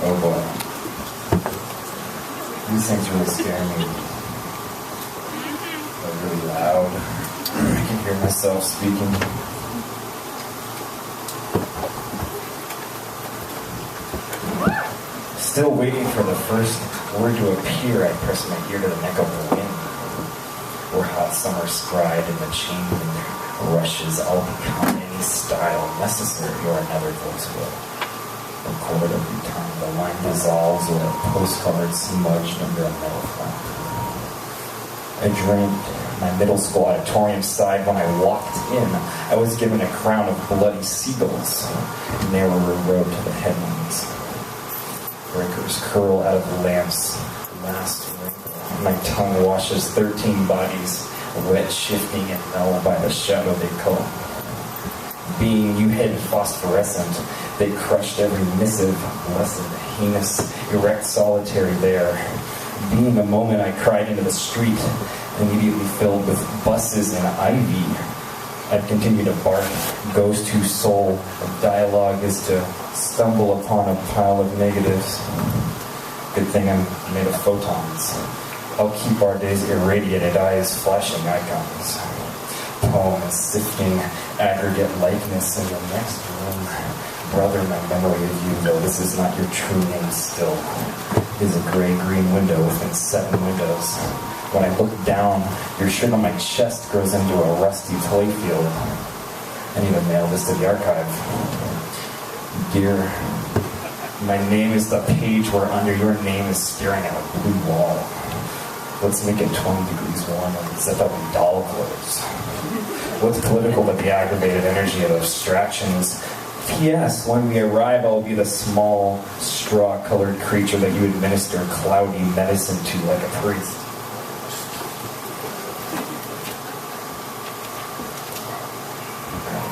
Oh boy. These things really scare me. They're really loud. I can hear myself speaking. Still waiting for the first word to appear, I press my ear to the neck of the wind. Where hot summer scried in the chain rushes, I'll become any style necessary or another voice will. Record every time the line dissolves or a postcard smudged under a metal flap. I dreamed my middle school auditorium side when I walked in. I was given a crown of bloody seagulls, narrower road to the headlines. Breakers curl out of the lamps, last wrinkle. My tongue washes 13 bodies, wet, shifting, and null by the shadow they call. Being you hid phosphorescent, they crushed every missive, blessed, heinous, erect solitary there. Being a moment I cried into the street, immediately filled with buses and ivy. I've continued to bark, ghost whose soul of dialogue is to stumble upon a pile of negatives. Good thing I'm made of photons. I'll keep our days irradiated, eyes flashing icons. Poems sifting aggregate likeness in the next room. Brother, my memory of you, though this is not your true name still, is a gray-green window within 7 windows. When I look down, your shirt on my chest grows into a rusty playfield. I need to mail this to the archive. Dear, my name is the page where under your name is staring at a blue wall. Let's make it 20 degrees warmer and zip up in doll clothes. What's political but the aggravated energy of abstractions? P.S. When we arrive, I'll be the small, straw-colored creature that you administer cloudy medicine to like a priest.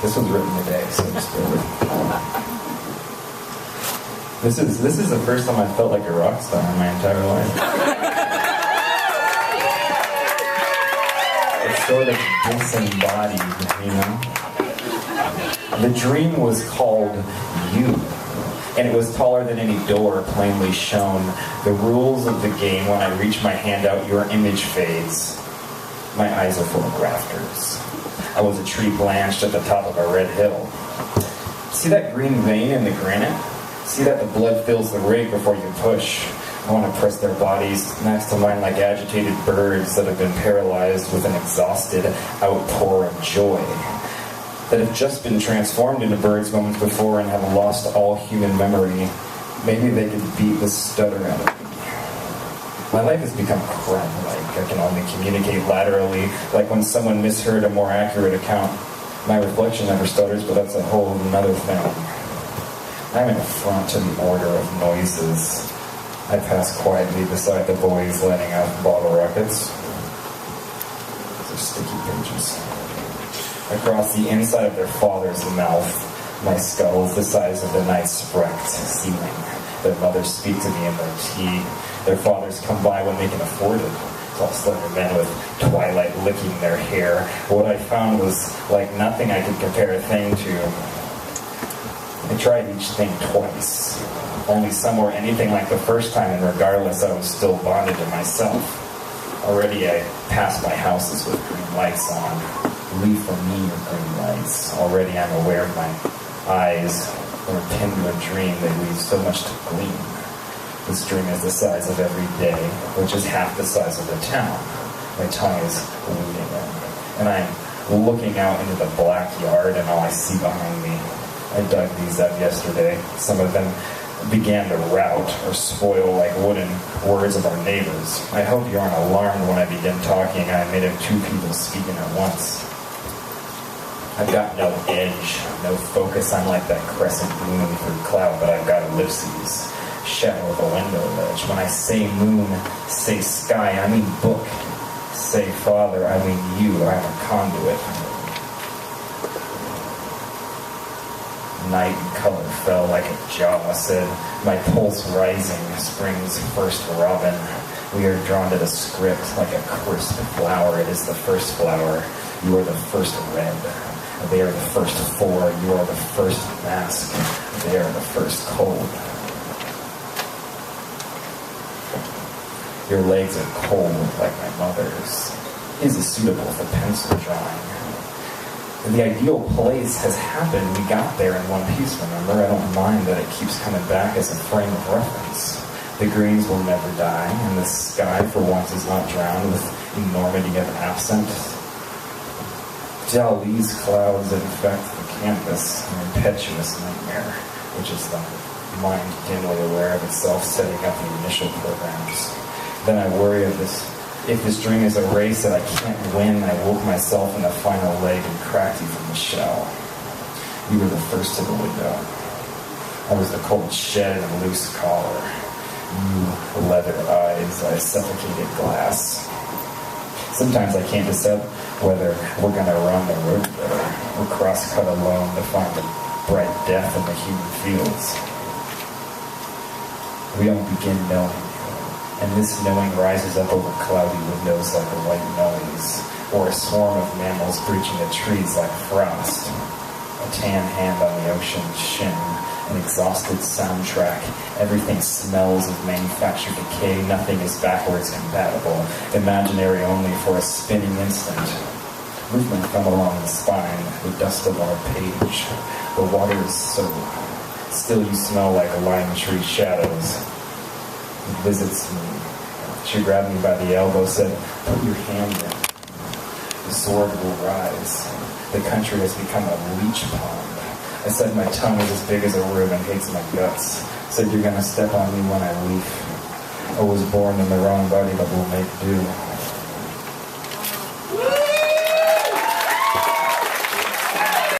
This was written today, so just bear with me. This is the first time I felt like a rock star in my entire life. It's sort of disembodied, you know? The dream was called You, and it was taller than any door plainly shown. The rules of the game, when I reach my hand out, your image fades. My eyes are full of grafters. I was a tree blanched at the top of a red hill. See that green vein in the granite? See that the blood fills the rig before you push. I want to press their bodies next to mine like agitated birds that have been paralyzed with an exhausted outpour of joy. That have just been transformed into birds moments before and have lost all human memory. Maybe they could beat the stutter out of me. My life has become crab-like. I can only communicate laterally, like when someone misheard a more accurate account. My reflection never stutters, but that's a whole nother thing. I'm an affront to the order of noises. I pass quietly beside the boys letting out bottle rockets. Those are sticky pages. Across the inside of their father's mouth, my skull is the size of the night sprecht ceiling. Their mothers speak to me in their tea. Their fathers come by when they can afford it. Tall, slender men with twilight licking their hair. What I found was like nothing I could compare a thing to. I tried each thing twice. Only some were anything like the first time, and regardless, I was still bonded to myself. Already I passed by houses with green lights on. Leave for me your green lights. Already I'm aware of my eyes are pinned to a dream that leaves so much to glean. This dream is the size of every day, which is half the size of the town. My tongue is bleeding in, and I'm looking out into the black yard and all I see behind me. I dug these up yesterday. Some of them began to rout or spoil like wooden words of our neighbors. I hope you aren't alarmed when I begin talking. I'm made of 2 people speaking at once. I've got no edge, no focus. I'm like that crescent moon through cloud, but I've got ellipses, shadow of a window ledge. When I say moon, say sky, I mean book. Say father, I mean you. I'm a conduit. Night and color fell like a jaw, said, my pulse rising, spring's first robin. We are drawn to the script like a crisp flower. It is the first flower. You are the first red. They are the first 4. You are the first mask. They are the first cold. Your legs are cold like my mother's. Is it suitable for pencil drawing? The ideal place has happened. We got there in one piece, remember? I don't mind that it keeps coming back as a frame of reference. The greens will never die, and the sky for once is not drowned with enormity of absent. Dali's clouds infect the canvas, an impetuous nightmare, which is the mind dimly aware of itself setting up the initial programs. Then I worry of this. If this dream is a race that I can't win, I woke myself in the final leg and cracked you from the shell. You were the first to the window. I was the cold shed and loose collar. You, leather eyes, I suffocated glass. Sometimes I can't decide whether we're going to run the road together or cross-cut alone to find the bright death in the human fields. We don't begin knowing. And this knowing rises up over cloudy windows like a white noise, or a swarm of mammals breaching the trees like frost. A tan hand on the ocean's shin, an exhausted soundtrack. Everything smells of manufactured decay. Nothing is backwards compatible. Imaginary only for a spinning instant. Movement from along the spine, the dust of our page. The water is so still. You smell like lime tree shadows. Visits me. She grabbed me by the elbow, said, "Put your hand in. The sword will rise. The country has become a leech pond." I said my tongue is as big as a room and hates my guts. Said, "You're going to step on me when I leave. I was born in the wrong body, but will make do."